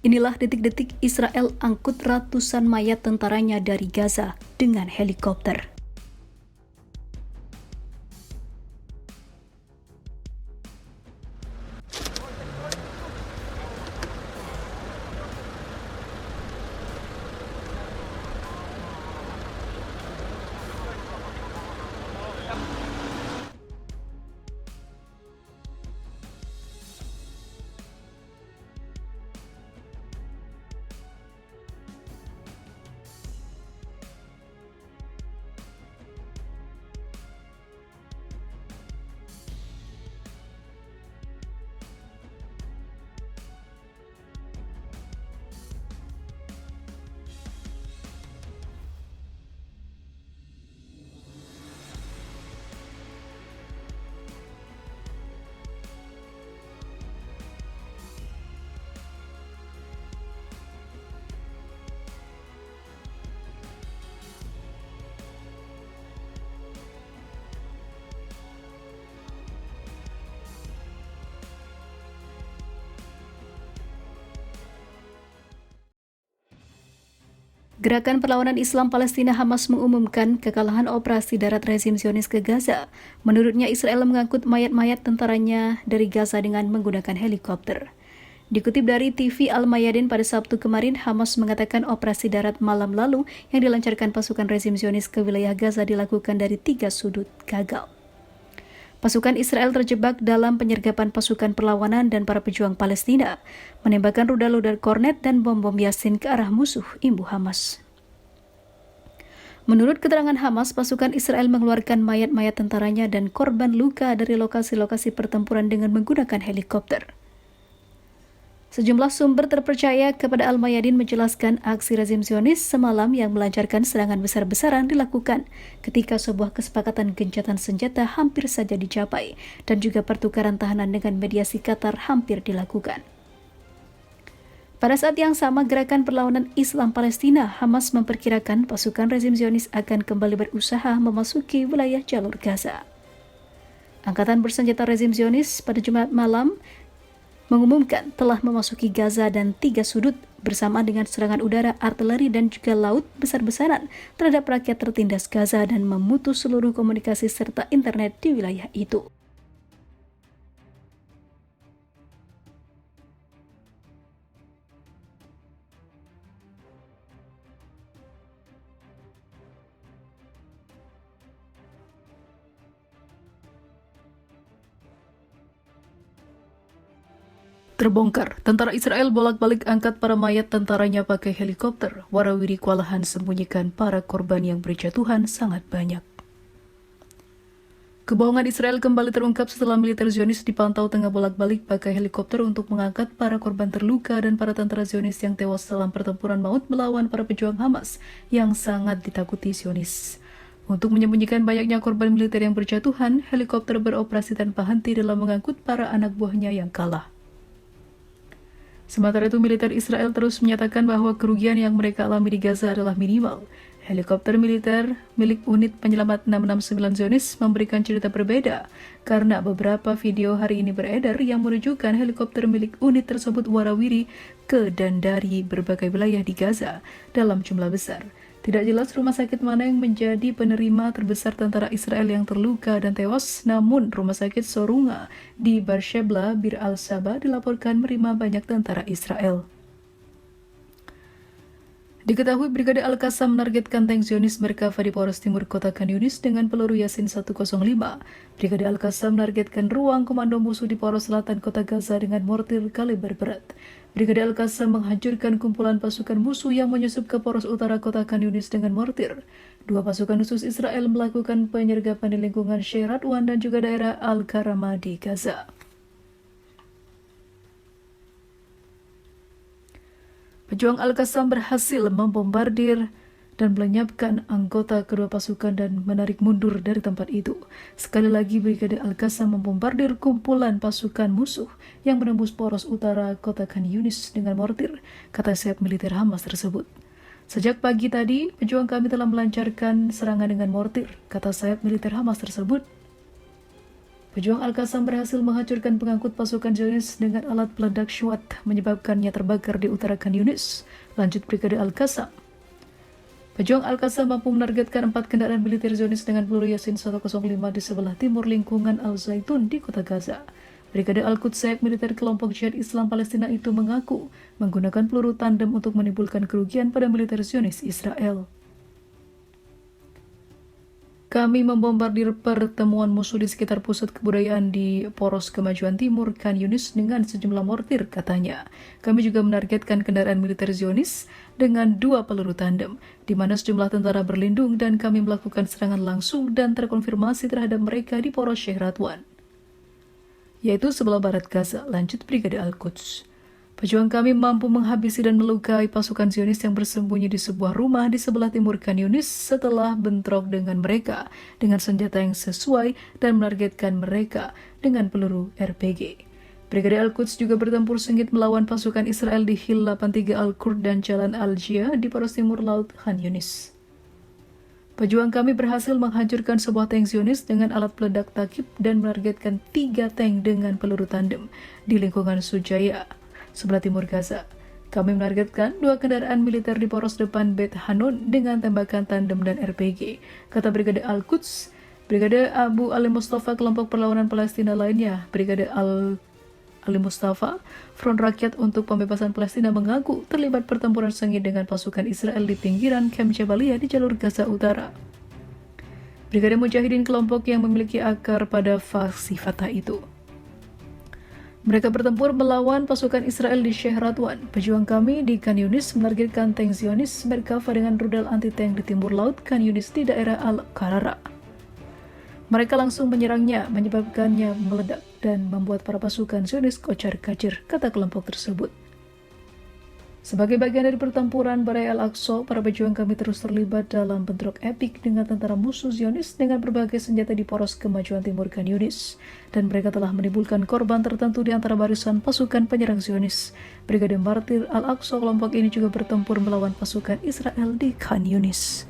Inilah detik-detik Israel angkut ratusan mayat tentaranya dari Gaza dengan helikopter. Gerakan Perlawanan Islam Palestina Hamas mengumumkan kekalahan operasi darat rezim Zionis ke Gaza. Menurutnya, Israel mengangkut mayat-mayat tentaranya dari Gaza dengan menggunakan helikopter. Dikutip dari TV Al-Mayadin pada Sabtu kemarin, Hamas mengatakan operasi darat malam lalu yang dilancarkan pasukan rezim Zionis ke wilayah Gaza dilakukan dari 3 sudut gagal. Pasukan Israel terjebak dalam penyergapan pasukan perlawanan dan para pejuang Palestina, menembakkan rudal-rudal kornet dan bom-bom Yasin ke arah musuh, imbuh Hamas. Menurut keterangan Hamas, pasukan Israel mengeluarkan mayat-mayat tentaranya dan korban luka dari lokasi-lokasi pertempuran dengan menggunakan helikopter. Sejumlah sumber terpercaya kepada Al-Mayadin menjelaskan aksi rezim Zionis semalam yang melancarkan serangan besar-besaran dilakukan ketika sebuah kesepakatan gencatan senjata hampir saja dicapai dan juga pertukaran tahanan dengan mediasi Qatar hampir dilakukan. Pada saat yang sama, Gerakan Perlawanan Islam Palestina Hamas memperkirakan pasukan rezim Zionis akan kembali berusaha memasuki wilayah jalur Gaza. Angkatan bersenjata rezim Zionis pada Jumat malam mengumumkan telah memasuki Gaza dan 3 sudut bersama dengan serangan udara, artileri, dan juga laut besar-besaran terhadap rakyat tertindas Gaza dan memutus seluruh komunikasi serta internet di wilayah itu. Terbongkar, tentara Israel bolak-balik angkat para mayat tentaranya pakai helikopter. Warawiri kewalahan sembunyikan para korban yang berjatuhan sangat banyak. Kebohongan Israel kembali terungkap setelah militer Zionis dipantau tengah bolak-balik pakai helikopter untuk mengangkat para korban terluka dan para tentara Zionis yang tewas dalam pertempuran maut melawan para pejuang Hamas yang sangat ditakuti Zionis. Untuk menyembunyikan banyaknya korban militer yang berjatuhan, helikopter beroperasi tanpa henti dalam mengangkut para anak buahnya yang kalah. Sementara itu, militer Israel terus menyatakan bahwa kerugian yang mereka alami di Gaza adalah minimal. Helikopter militer milik unit penyelamat 669 Zionis memberikan cerita berbeda karena beberapa video hari ini beredar yang menunjukkan helikopter milik unit tersebut warawiri ke dan dari berbagai wilayah di Gaza dalam jumlah besar. Tidak jelas rumah sakit mana yang menjadi penerima terbesar tentara Israel yang terluka dan tewas, namun rumah sakit Sorunga di Beersheba, Bir al-Saba dilaporkan menerima banyak tentara Israel. Diketahui Brigade Al-Qassam menargetkan tank Zionis Merkava di poros timur kota Khan Yunis dengan peluru Yasin 105. Brigade Al-Qassam menargetkan ruang komando musuh di poros selatan kota Gaza dengan mortir kaliber berat. Brigade Al-Qassam menghancurkan kumpulan pasukan musuh yang menyusup ke poros utara kota Khan Yunis dengan mortir. 2 pasukan khusus Israel melakukan penyergapan di lingkungan Sheikh Radwan dan juga daerah Al-Karama di Gaza. Pejuang Al-Qassam berhasil membombardir dan melenyapkan anggota kedua pasukan dan menarik mundur dari tempat itu. Sekali lagi, Brigade Al-Qassam membombardir kumpulan pasukan musuh yang menembus poros utara kota Khan Yunis dengan mortir, kata sayap militer Hamas tersebut. Sejak pagi tadi, pejuang kami telah melancarkan serangan dengan mortir, kata sayap militer Hamas tersebut. Pejuang Al-Qassam berhasil menghancurkan pengangkut pasukan Zionis dengan alat peledak SWAT, menyebabkannya terbakar di utara Khan Yunis. Lanjut Brigade Al-Qassam. Pejuang Al-Qassam mampu menargetkan 4 kendaraan militer Zionis dengan peluru Yasin 105 di sebelah timur lingkungan Al-Zaitun di kota Gaza. Brigade Al-Quds, sayap militer kelompok Jihad Islam Palestina itu mengaku menggunakan peluru tandem untuk menimbulkan kerugian pada militer Zionis Israel. Kami membombardir pertemuan musuh di sekitar pusat kebudayaan di Poros Kemajuan Timur Khan Yunis dengan sejumlah mortir, katanya. Kami juga menargetkan kendaraan militer Zionis dengan 2 peluru tandem, di mana sejumlah tentara berlindung dan kami melakukan serangan langsung dan terkonfirmasi terhadap mereka di Poros Sheikh Radwan, yaitu sebelah barat Gaza. Lanjut Brigade Al-Quds. Pejuang kami mampu menghabisi dan melukai pasukan Zionis yang bersembunyi di sebuah rumah di sebelah timur Khan Yunis setelah bentrok dengan mereka dengan senjata yang sesuai dan menargetkan mereka dengan peluru RPG. Brigade Al-Quds juga bertempur sengit melawan pasukan Israel di Hil 83 Al-Qurd dan Jalan Al-Jia di paruh timur laut Khan Yunis. Pejuang kami berhasil menghancurkan sebuah tank Zionis dengan alat peledak takib dan menargetkan 3 tank dengan peluru tandem di lingkungan Sujaya, sebelah timur Gaza. Kami menargetkan 2 kendaraan militer di poros depan Beit Hanun dengan tembakan tandem dan RPG, kata Brigade Al-Quds. Brigade Abu Ali Mustafa, kelompok perlawanan Palestina lainnya, Brigade Ali Mustafa, Front Rakyat untuk Pembebasan Palestina, mengaku terlibat pertempuran sengit dengan pasukan Israel di pinggiran Kem Jabalia di jalur Gaza Utara. Brigade Mujahidin, kelompok yang memiliki akar pada faksi Fatah itu. Mereka bertempur melawan pasukan Israel di Sheikh Radwan. Pejuang kami di Khan Yunis menargetkan tank Zionis Merkava dengan rudal anti-tank di timur laut Khan Yunis di daerah Al-Qarara. Mereka langsung menyerangnya, menyebabkannya meledak dan membuat para pasukan Zionis kocar-kacir, kata kelompok tersebut. Sebagai bagian dari pertempuran Badai Al-Aqsa, para pejuang kami terus terlibat dalam bentrok epik dengan tentara musuh Zionis dengan berbagai senjata di Poros Kemajuan Timur Khan Yunis, dan mereka telah menimbulkan korban tertentu di antara barisan pasukan penyerang Zionis. Brigade Martir Al-Aqsa, kelompok ini juga bertempur melawan pasukan Israel di Khan Yunis.